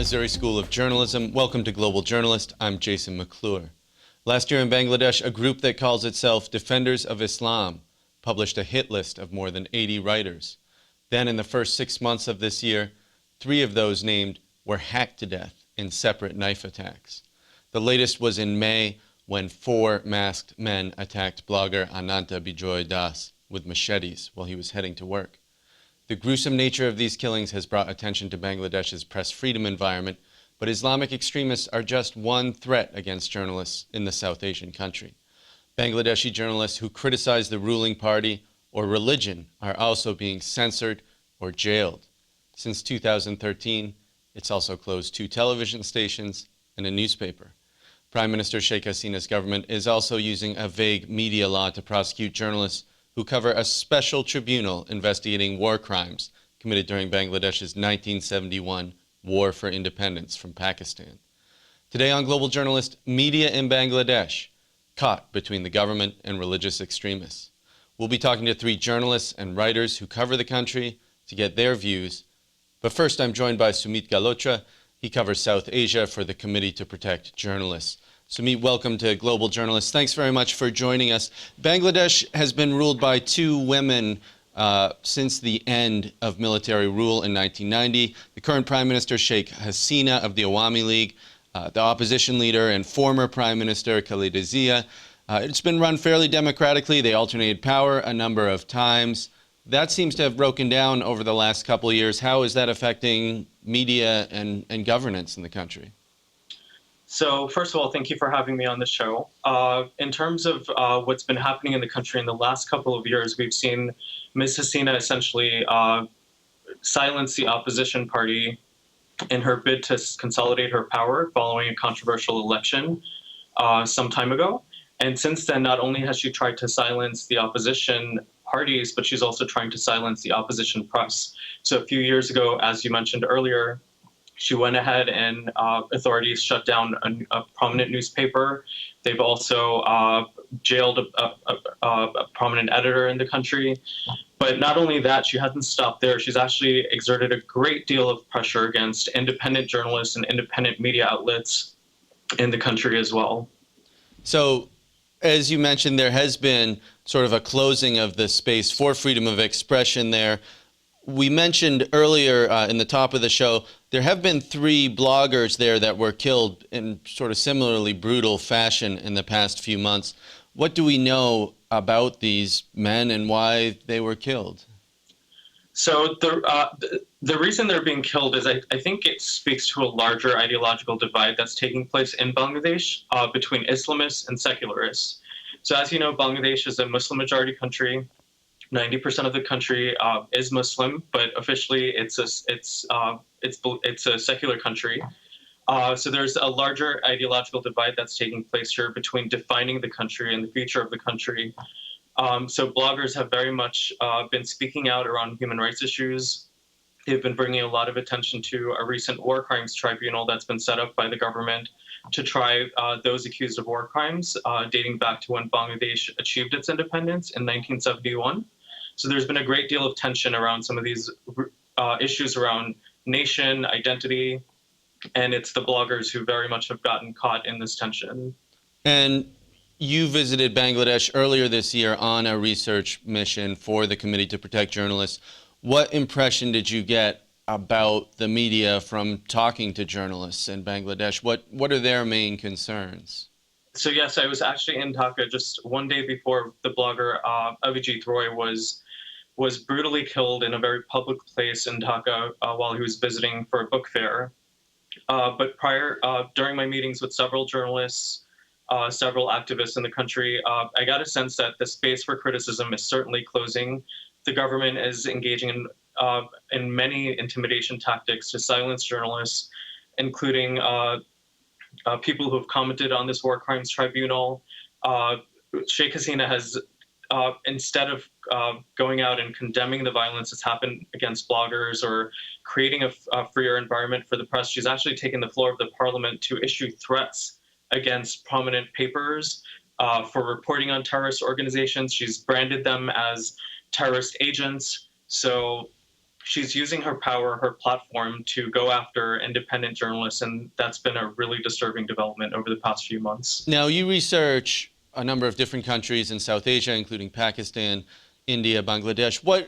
Missouri School of Journalism. Welcome to Global Journalist. I'm Jason McClure. Last year in Bangladesh, a group that calls itself Defenders of Islam published a hit list of more than 80 writers. Then in the first 6 months of this year, 3 of those named were hacked to death in separate knife attacks. The latest was in May when 4 masked men attacked blogger Ananta Bijoy with machetes while he was heading to work. The gruesome nature of these killings has brought attention to Bangladesh's press freedom environment, but Islamic extremists are just one threat against journalists in the South Asian country. Bangladeshi journalists who criticize the ruling party or religion are also being censored or jailed. Since 2013, it's also closed 2 television stations and a newspaper. Prime Minister Sheikh Hasina's government is also using a vague media law to prosecute journalists who cover a special tribunal investigating war crimes committed during Bangladesh's 1971 War for Independence from Pakistan. Today on Global Journalist, media in Bangladesh, caught between the government and religious extremists. We'll be talking to 3 journalists and writers who cover the country to get their views. But first, I'm joined by Sumit Galhotra. He covers South Asia for the Committee to Protect Journalists. Sumit, welcome to Global Journalists. Thanks very much for joining us. Bangladesh has been ruled by 2 women since the end of military rule in 1990. The current Prime Minister, Sheikh Hasina of the Awami League, the opposition leader and former Prime Minister, Khaleda Zia. It's been run fairly democratically. They alternated power a number of times. That seems to have broken down over the last couple of years. How is that affecting media and governance in the country? So first of all, thank you for having me on the show. In terms of what's been happening in the country in the last couple of years, we've seen Ms. Hasina essentially silence the opposition party in her bid to consolidate her power following a controversial election some time ago. And since then, not only has she tried to silence the opposition parties, but she's also trying to silence the opposition press. So a few years ago, as you mentioned earlier, she went ahead and authorities shut down a prominent newspaper. They've also jailed a prominent editor in the country. But not only that, she hasn't stopped there. She's actually exerted a great deal of pressure against independent journalists and independent media outlets in the country as well. So, as you mentioned, there has been sort of a closing of the space for freedom of expression there. We mentioned earlier in the top of the show, there have been 3 bloggers there that were killed in sort of similarly brutal fashion in the past few months. What do we know about these men and why they were killed? So the reason they're being killed is I think it speaks to a larger ideological divide that's taking place in Bangladesh between Islamists and secularists. So as you know, Bangladesh is a Muslim majority country. 90% of the country is Muslim, but officially it's a secular country. So there's a larger ideological divide that's taking place here between defining the country and the future of the country. So bloggers have very much been speaking out around human rights issues. They've been bringing a lot of attention to a recent war crimes tribunal that's been set up by the government to try those accused of war crimes dating back to when Bangladesh achieved its independence in 1971. So there's been a great deal of tension around some of these issues around nation, identity, and it's the bloggers who very much have gotten caught in this tension. And you visited Bangladesh earlier this year on a research mission for the Committee to Protect Journalists. What impression did you get about the media from talking to journalists in Bangladesh? What are their main concerns? So yes, I was actually in Dhaka just one day before the blogger Avijit Roy was brutally killed in a very public place in Dhaka while he was visiting for a book fair. But during my meetings with several journalists, several activists in the country, I got a sense that the space for criticism is certainly closing. The government is engaging in many intimidation tactics to silence journalists, including people who have commented on this war crimes tribunal. Sheikh Hasina has, instead of going out and condemning the violence that's happened against bloggers or creating a freer environment for the press, she's actually taken the floor of the parliament to issue threats against prominent papers for reporting on terrorist organizations. She's branded them as terrorist agents. So she's using her power, her platform, to go after independent journalists, and that's been a really disturbing development over the past few months. Now, you research a number of different countries in South Asia, including Pakistan, India, Bangladesh.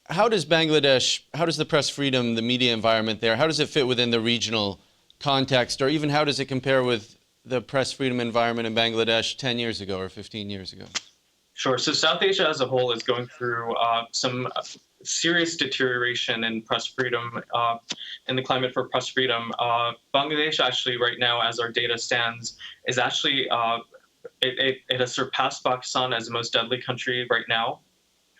How does Bangladesh, how does the press freedom, the media environment there, how does it fit within the regional context, or even how does it compare with the press freedom environment in Bangladesh 10 years ago or 15 years ago? Sure. So South Asia as a whole is going through some serious deterioration in press freedom, in the climate for press freedom. Bangladesh actually right now, as our data stands, is actually, it has surpassed Pakistan as the most deadly country right now.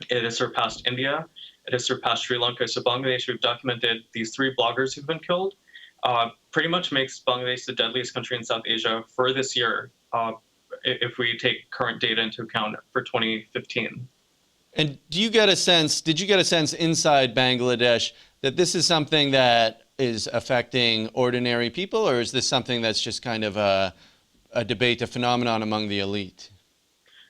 It has surpassed India. It has surpassed Sri Lanka. So Bangladesh, we've documented these 3 bloggers who've been killed. Pretty much makes Bangladesh the deadliest country in South Asia for this year, if we take current data into account for 2015. And did you get a sense inside Bangladesh that this is something that is affecting ordinary people, or is this something that's just kind of a debate, a phenomenon among the elite?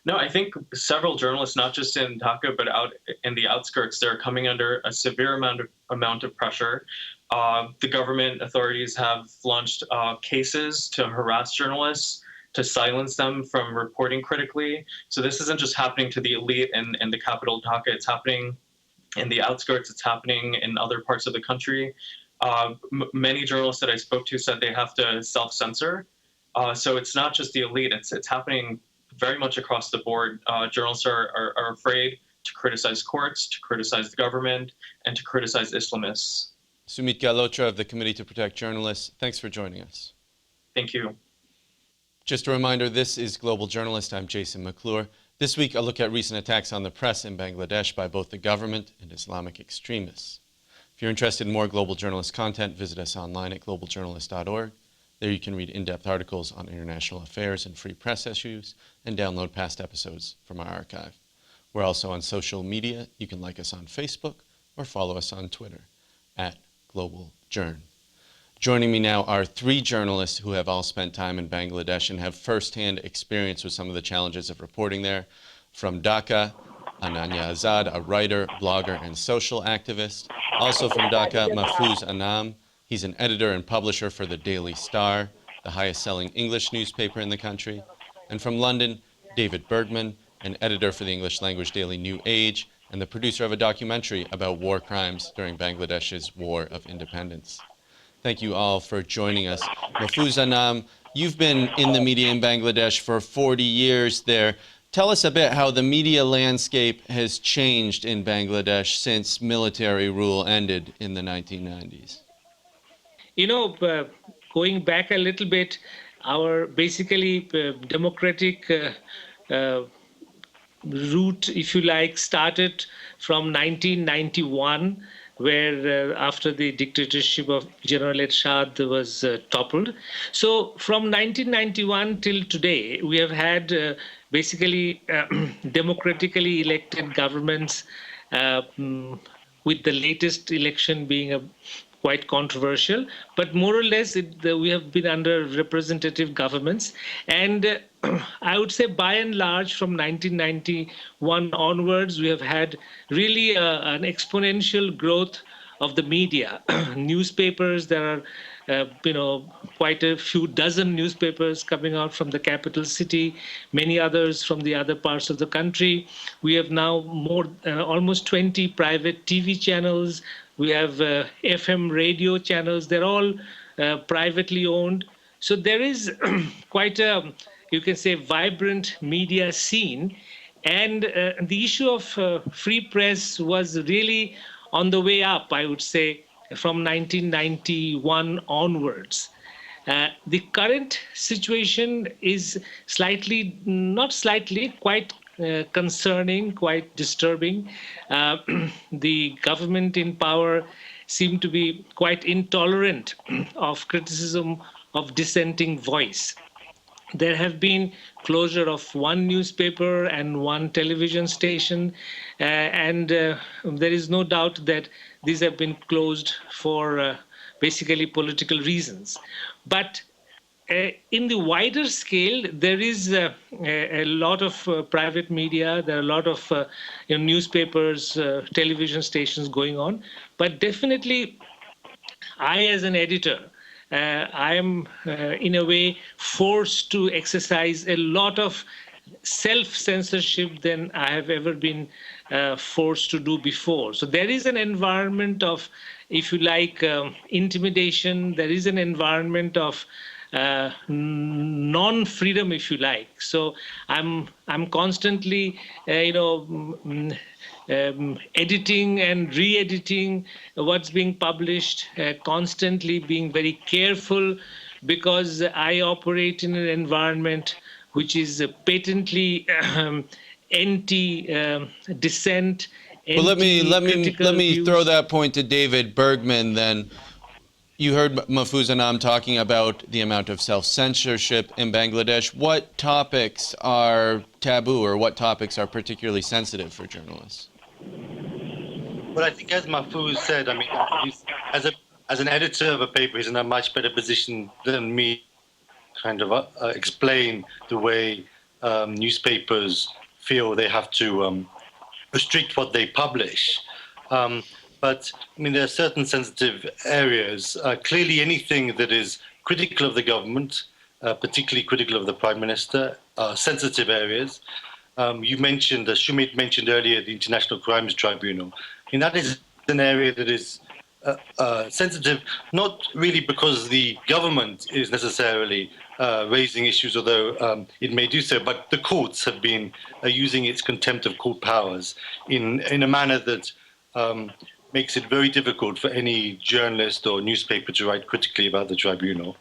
No, I think several journalists, not just in Dhaka, but out in the outskirts, they're coming under a severe amount of pressure. The government authorities have launched cases to harass journalists, to silence them from reporting critically. So this isn't just happening to the elite in the capital, Dhaka. It's happening in the outskirts. It's happening in other parts of the country. Many journalists that I spoke to said they have to self-censor. So it's not just the elite. It's happening very much across the board. Journalists are afraid to criticize courts, to criticize the government, and to criticize Islamists. Sumit Galhotra of the Committee to Protect Journalists, thanks for joining us. Thank you. Just a reminder, this is Global Journalist. I'm Jason McClure. This week, I'll look at recent attacks on the press in Bangladesh by both the government and Islamic extremists. If you're interested in more Global Journalist content, visit us online at globaljournalist.org. There you can read in-depth articles on international affairs and free press issues and download past episodes from our archive. We're also on social media. You can like us on Facebook or follow us on Twitter at Global Journ. Joining me now are 3 journalists who have all spent time in Bangladesh and have firsthand experience with some of the challenges of reporting there. From Dhaka, Ananya Azad, a writer, blogger, and social activist. Also from Dhaka, Mahfouz Anam. He's an editor and publisher for the Daily Star, the highest-selling English newspaper in the country. And from London, David Bergman, an editor for the English-language daily New Age and the producer of a documentary about war crimes during Bangladesh's War of Independence. Thank you all for joining us. Mahfouz Anam, you've been in the media in Bangladesh for 40 years there. Tell us a bit how the media landscape has changed in Bangladesh since military rule ended in the 1990s. You know, going back a little bit, our basically democratic route, if you like, started from 1991, where after the dictatorship of General Ershad was toppled. So from 1991 till today, we have had basically democratically elected governments, with the latest election being quite controversial, but more or less we have been under representative governments. And I would say by and large from 1991 onwards, we have had really an exponential growth of the media. Newspapers, there are quite a few dozen newspapers coming out from the capital city, many others from the other parts of the country. We have now almost 20 private TV channels. We have FM radio channels. They're all privately owned. So there is quite a, you can say, vibrant media scene. And the issue of free press was really on the way up, I would say, from 1991 onwards. The current situation is quite concerning, quite disturbing. The government in power seem to be quite intolerant of criticism of dissenting voice. There have been closure of one newspaper and one television station, and there is no doubt that these have been closed for basically political reasons. But in the wider scale, there is a lot of private media. There are a lot of newspapers, television stations going on. But definitely, I, as an editor, I am in a way forced to exercise a lot of self-censorship than I have ever been forced to do before. So there is an environment of, if you like, intimidation. There is an environment of non-freedom, if you like. So I'm constantly, editing and re-editing what's being published, constantly being very careful, because I operate in an environment which is patently anti-dissent, Well, let anti-critical me throw views. that point to David Bergman then. You heard Mahfouz Anam talking about the amount of self-censorship in Bangladesh. What topics are taboo, or what topics are particularly sensitive for journalists? Well, I think as Mahfouz said, I mean, as an editor of a paper, he's in a much better position than me kind of explain the way newspapers feel they have to restrict what they publish. But I mean, there are certain sensitive areas. Clearly, anything that is critical of the government, particularly critical of the Prime Minister, are sensitive areas. You mentioned, Sumit mentioned earlier, the International Crimes Tribunal. I mean, that is an area that is sensitive, not really because the government is necessarily raising issues, although it may do so, but the courts have been using its contempt of court powers in a manner that makes it very difficult for any journalist or newspaper to write critically about the tribunal.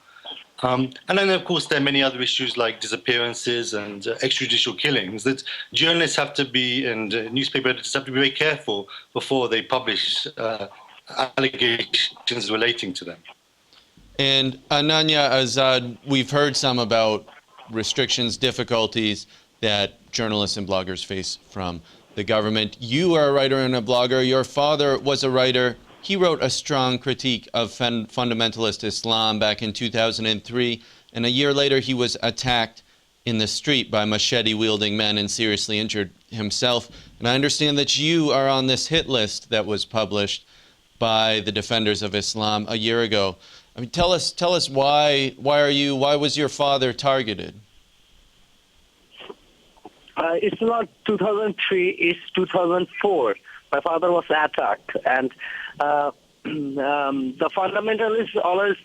And then, of course, there are many other issues like disappearances and extrajudicial killings that journalists have to be, and newspaper editors have to be very careful before they publish allegations relating to them. And Ananya Azad, we've heard some about restrictions, difficulties that journalists and bloggers face from the government. You are a writer and a blogger. Your father was a writer. He wrote a strong critique of fundamentalist Islam back in 2003, and a year later he was attacked in the street by machete-wielding men and seriously injured himself. And I understand that you are on this hit list that was published by the Defenders of Islam a year ago. I mean, tell us why was your father targeted? It's not 2003, it's 2004. My father was attacked, and the fundamentalists always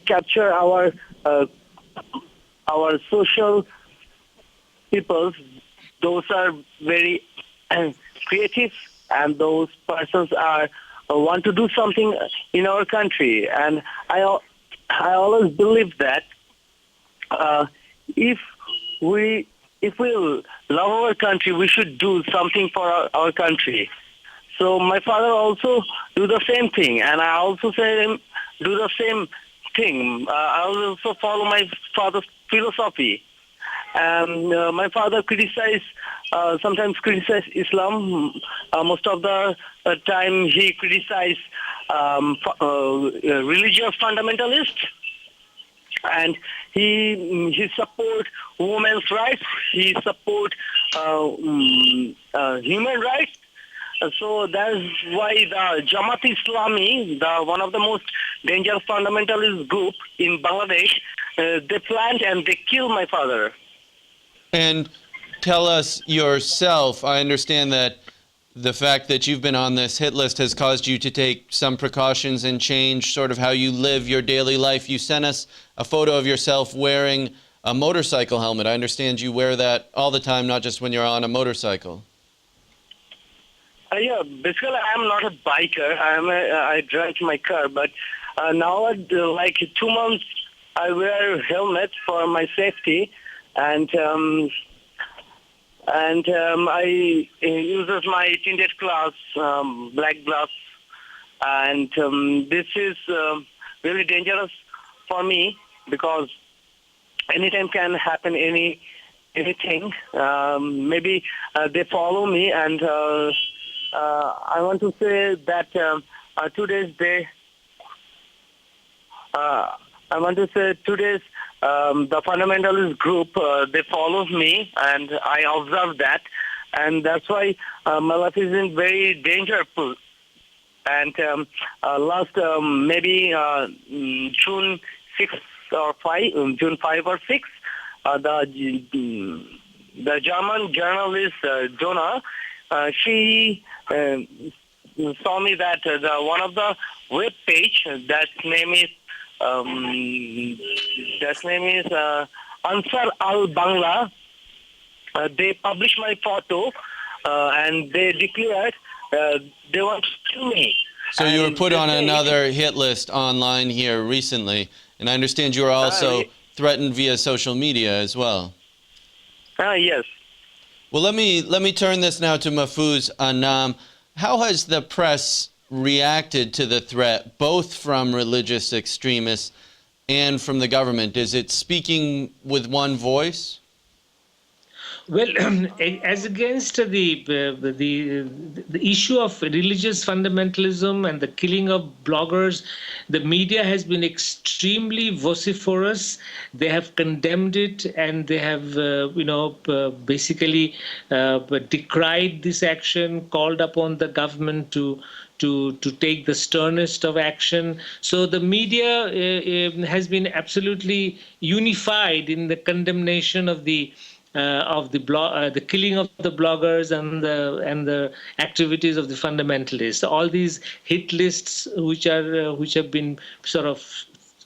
capture our social people. Those are very creative, and those persons are want to do something in our country. And I always believe that if we love our country, we should do something for our country. So my father also do the same thing, and I also say him do the same thing. I also follow my father's philosophy. My father sometimes criticize Islam. Most of the time he criticize religious fundamentalists. And he support women's rights. He support human rights. So that's why the Jamaat Islami, one of the most dangerous fundamentalist group in Bangladesh, they planned and they killed my father. And tell us yourself, I understand that the fact that you've been on this hit list has caused you to take some precautions and change sort of how you live your daily life. You sent us a photo of yourself wearing a motorcycle helmet. I understand you wear that all the time, not just when you're on a motorcycle. Yeah, basically I'm not a biker. I drive my car, but now like 2 months I wear a helmet for my safety, and I use my tinted glass, black glass, and this is very dangerous for me because anytime can happen anything. Maybe they follow me, and I want to say that today's the fundamentalist group, they follow me, and I observe that, and that's why my life is in very dangerous. And last maybe June 6 or 5, June 5 or 6, the German journalist Jonah, she saw me that one of the web page that name is Ansar Al Bangla. They published my photo and they declared they want to kill me. So you were And put they on say- another hit list online here recently, and I understand you were also threatened via social media as well. Yes. Well, let me turn this now to Mahfouz Anam. How has the press reacted to the threat, both from religious extremists and from the government? Is it speaking with one voice? Well, as against the issue of religious fundamentalism and the killing of bloggers, the media has been extremely vociferous. They have condemned it, and they have, basically decried this action, called upon the government to take the sternest of action. So the media has been absolutely unified in the condemnation of the killing of the bloggers and the activities of the fundamentalists. All these hit lists which have been sort of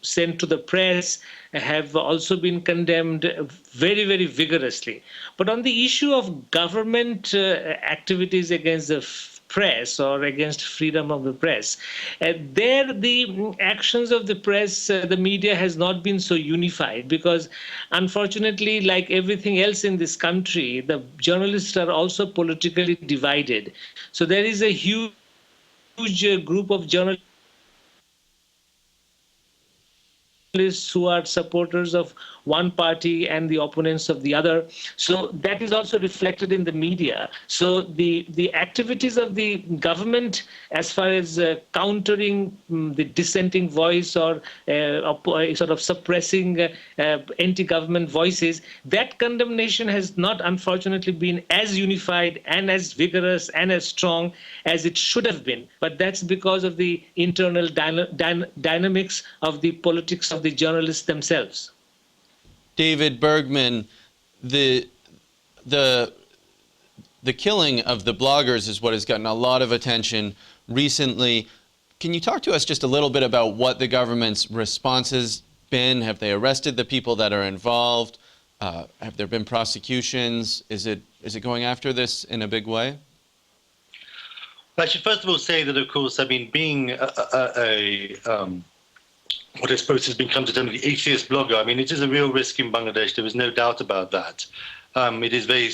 sent to the press have also been condemned very, very vigorously. But on the issue of government activities against the press or against freedom of the press, there the actions of the press, the media has not been so unified, because unfortunately, like everything else in this country, the journalists are also politically divided. So there is a huge group of journalists who are supporters of one party and the opponents of the other. So that is also reflected in the media. So the activities of the government as far as countering the dissenting voice or sort of suppressing anti-government voices, that condemnation has not unfortunately been as unified and as vigorous and as strong as it should have been. But that's because of the internal dynamics of the politics of the journalists themselves. David Bergman, the killing of the bloggers is what has gotten a lot of attention recently. Can you talk to us just a little bit about what the government's response has been? Have they arrested the people that are involved? Have there been prosecutions? Is it going after this in a big way? I should first of all say that, of course, I mean, being what I suppose has become to term the atheist blogger, I mean, it is a real risk in Bangladesh. There is no doubt about that. It is very,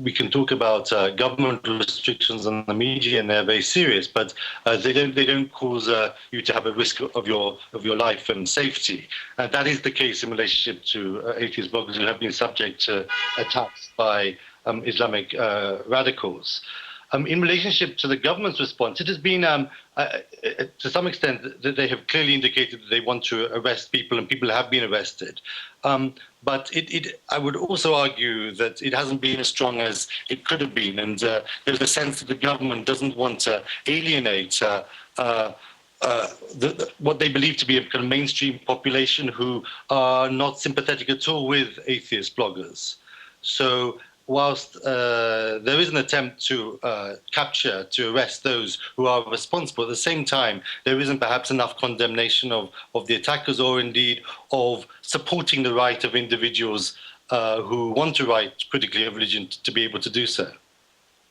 we can talk about government restrictions on the media, and they're very serious, but they don't cause you to have a risk of your life and safety. That is the case in relationship to atheist bloggers who have been subject to attacks by Islamic radicals. In relationship to the government's response, it has been, to some extent, that they have clearly indicated that they want to arrest people, and people have been arrested. But I would also argue that it hasn't been as strong as it could have been, and there's a sense that the government doesn't want to alienate what they believe to be a kind of mainstream population who are not sympathetic at all with atheist bloggers. So whilst there is an attempt to capture, to arrest those who are responsible, at the same time, there isn't perhaps enough condemnation of the attackers, or indeed of supporting the right of individuals who want to write critically of religion to be able to do so.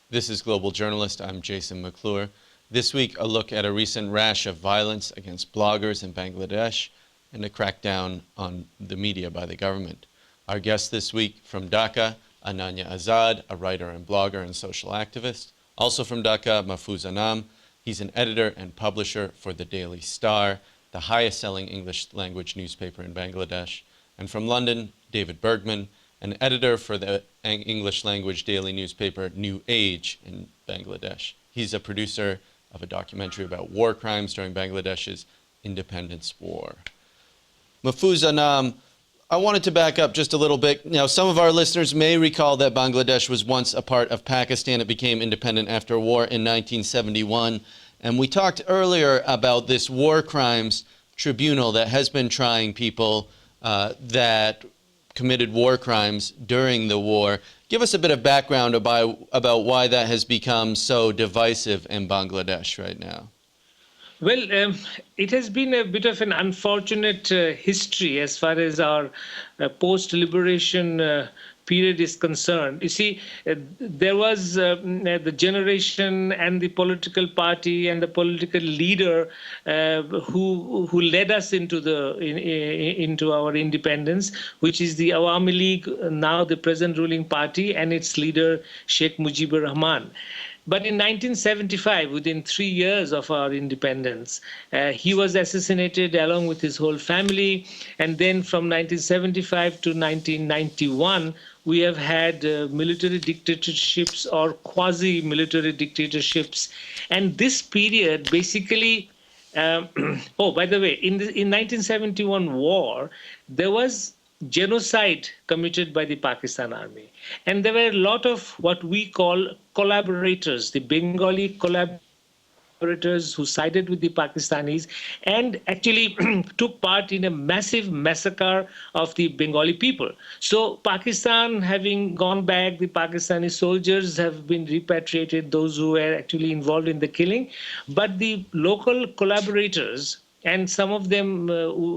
This is Global Journalist. I'm Jason McClure. This week, a look at a recent rash of violence against bloggers in Bangladesh and a crackdown on the media by the government. Our guest this week from Dhaka, Ananya Azad, a writer and blogger and social activist. Also from Dhaka, Mahfouz Anam. He's an editor and publisher for the Daily Star, the highest-selling English-language newspaper in Bangladesh. And from London, David Bergman, an editor for the English-language daily newspaper New Age in Bangladesh. He's a producer of a documentary about war crimes during Bangladesh's independence war. Mahfouz Anam, I wanted to back up just a little bit. Now, some of our listeners may recall that Bangladesh was once a part of Pakistan. It became independent after a war in 1971. And we talked earlier about this war crimes tribunal that has been trying people that committed war crimes during the war. Give us a bit of background about why that has become so divisive in Bangladesh right now. Well, it has been a bit of an unfortunate history as far as our post-liberation period is concerned. You see, there was the generation and the political party and the political leader who led us into into our independence, which is the Awami League, now the present ruling party, and its leader Sheikh Mujibur Rahman. But in 1975, within 3 years of our independence, he was assassinated along with his whole family. And then from 1975 to 1991, we have had military dictatorships or quasi-military dictatorships. And this period basically, oh, by the way, in 1971 war, there was genocide committed by the Pakistan army. And there were a lot of what we call collaborators, the Bengali collaborators who sided with the Pakistanis and actually took part in a massive massacre of the Bengali people. So Pakistan having gone back, the Pakistani soldiers have been repatriated, those who were actually involved in the killing. But the local collaborators, and some of them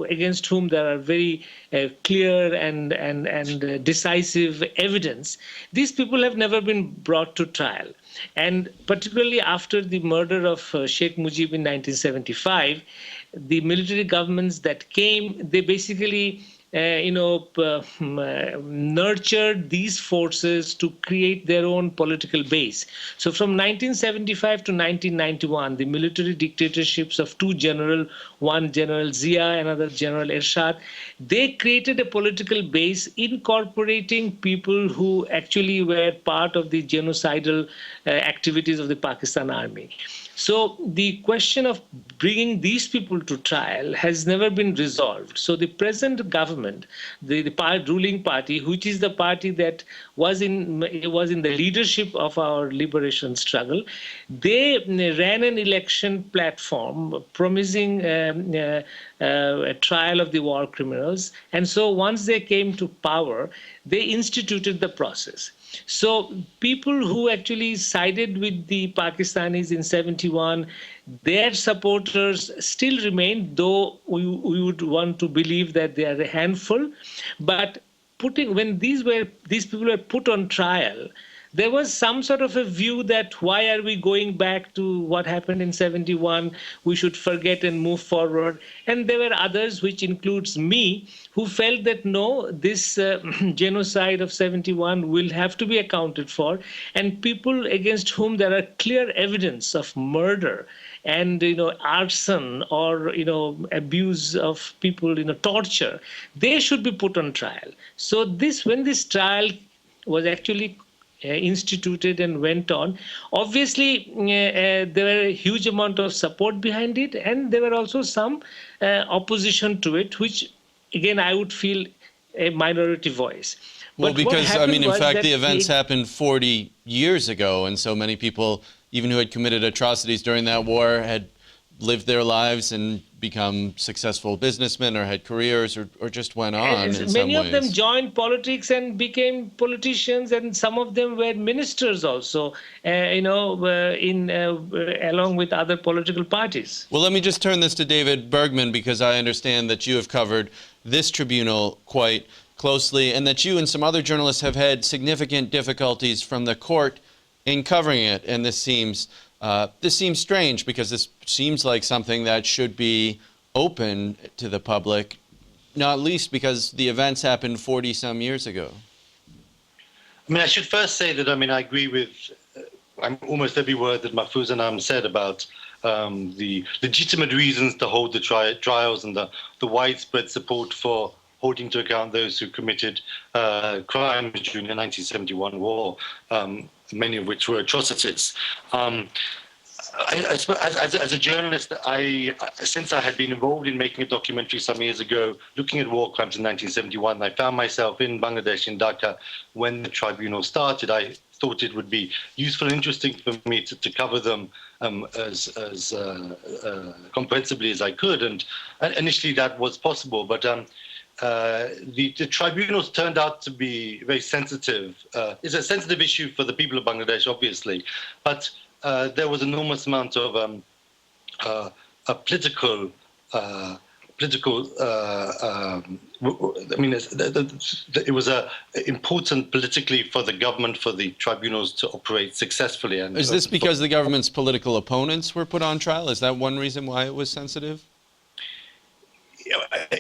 against whom there are very clear and decisive evidence, these people have never been brought to trial. And particularly after the murder of Sheikh Mujib in 1975, the military governments that came, they basically nurtured these forces to create their own political base. So from 1975 to 1991, the military dictatorships of two generals, one General Zia, another General Ershad, they created a political base incorporating people who actually were part of the genocidal activities of the Pakistan army. So the question of bringing these people to trial has never been resolved. So the present government, the ruling party, which is the party that was in the leadership of our liberation struggle, they ran an election platform promising a trial of the war criminals. And so once they came to power, they instituted the process. So people who actually sided with the Pakistanis in 71, their supporters still remain, though we would want to believe that they are a handful. But when these people were put on trial, there was some sort of a view that why are we going back to what happened in 71? We should forget and move forward. And there were others, which includes me, who felt that no, this genocide of 71 will have to be accounted for. And people against whom there are clear evidence of murder and arson or abuse of people, torture, they should be put on trial. So when this trial was actually instituted and went on, obviously there were a huge amount of support behind it, and there were also some opposition to it, which again I would feel a minority voice. Well, because in fact the events happened 40 years ago, and so many people, even who had committed atrocities during that war, had lived their lives and become successful businessmen or had careers or just went on in some ways. Many of them joined politics and became politicians, and some of them were ministers also, along with other political parties. Well, let me just turn this to David Bergman, because I understand that you have covered this tribunal quite closely and that you and some other journalists have had significant difficulties from the court in covering it. And this seems strange, because this seems like something that should be open to the public, not least because the events happened 40-some years ago. I should first say that, I agree with almost every word that Mahfouz Anam said about the legitimate reasons to hold the trials and the widespread support for holding to account those who committed crimes during the 1971 war, many of which were atrocities. as a journalist, since I had been involved in making a documentary some years ago, looking at war crimes in 1971, I found myself in Bangladesh, in Dhaka, when the tribunal started. I thought it would be useful and interesting for me to cover them as comprehensively as I could, and initially that was possible, but the tribunals turned out to be very sensitive. It's a sensitive issue for the people of Bangladesh, obviously, but there was an enormous amount of political. It was important politically for the government, for the tribunals to operate successfully. And is this because the government's political opponents were put on trial? Is that one reason why it was sensitive?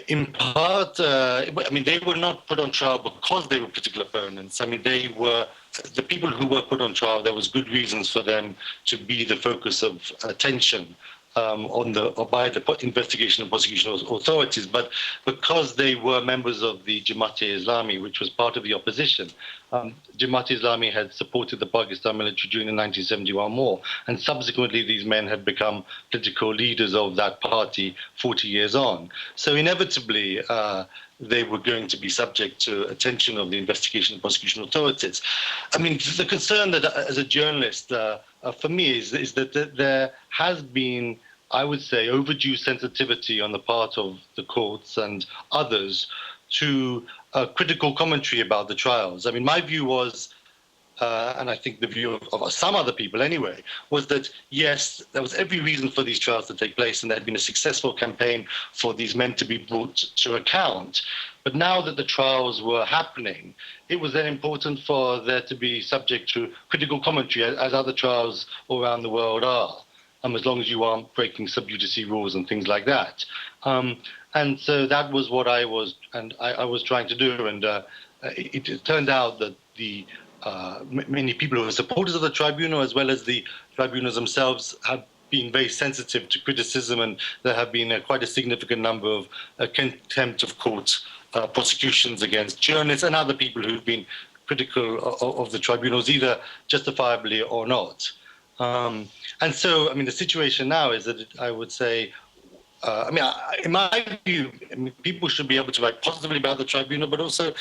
In part, they were not put on trial because they were political opponents. They were the people who were put on trial. There was good reasons for them to be the focus of attention by the investigation and prosecution authorities, but because they were members of the Jamaat-e-Islami, which was part of the opposition. Jamaat-e-Islami had supported the Pakistan military during the 1971 war, and subsequently these men had become political leaders of that party 40 years on. So inevitably, they were going to be subject to attention of the investigation and prosecution authorities. The concern that, as a journalist, for me is that there has been, I would say, overdue sensitivity on the part of the courts and others to critical commentary about the trials. My view was, and I think the view of some other people anyway, was that yes, there was every reason for these trials to take place, and there had been a successful campaign for these men to be brought to account. But now that the trials were happening, it was then important for there to be subject to critical commentary, as other trials all around the world are, as long as you aren't breaking sub judice rules and things like that. And so that was what I was trying to do. And it turned out that the many people who were supporters of the tribunal, as well as the tribunals themselves, have been very sensitive to criticism, and there have been quite a significant number of contempt of court prosecutions against journalists and other people who've been critical of the tribunals, either justifiably or not. And so, the situation now is that I would say, in my view, people should be able to write positively about the tribunal, but also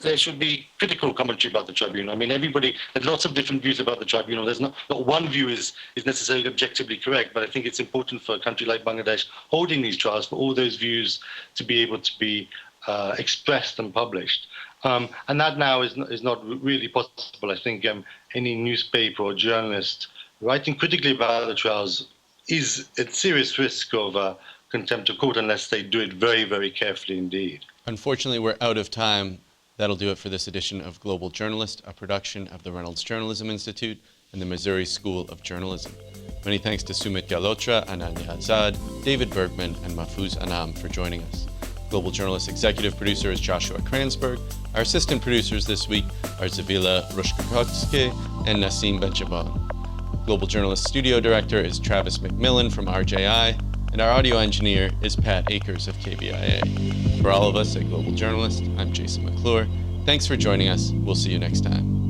there should be critical commentary about the tribunal. Everybody, there's lots of different views about the tribunal. There's not one view is necessarily objectively correct, but I think it's important for a country like Bangladesh holding these trials for all those views to be able to be expressed and published. And that now is not really possible. I think any newspaper or journalist writing critically about the trials is at serious risk of contempt of court unless they do it very, very carefully indeed. Unfortunately, we're out of time. That'll do it for this edition of Global Journalist, a production of the Reynolds Journalism Institute and the Missouri School of Journalism. Many thanks to Sumit Galhotra, Ananya Azad, David Bergman, and Mahfouz Anam for joining us. Global Journalist executive producer is Joshua Kransberg. Our assistant producers this week are Zavila Rushkakotske and Nassim Benchabon. Global Journalist studio director is Travis McMillan from RJI, and our audio engineer is Pat Akers of KBIA. For all of us at Global Journalist, I'm Jason McClure. Thanks for joining us. We'll see you next time.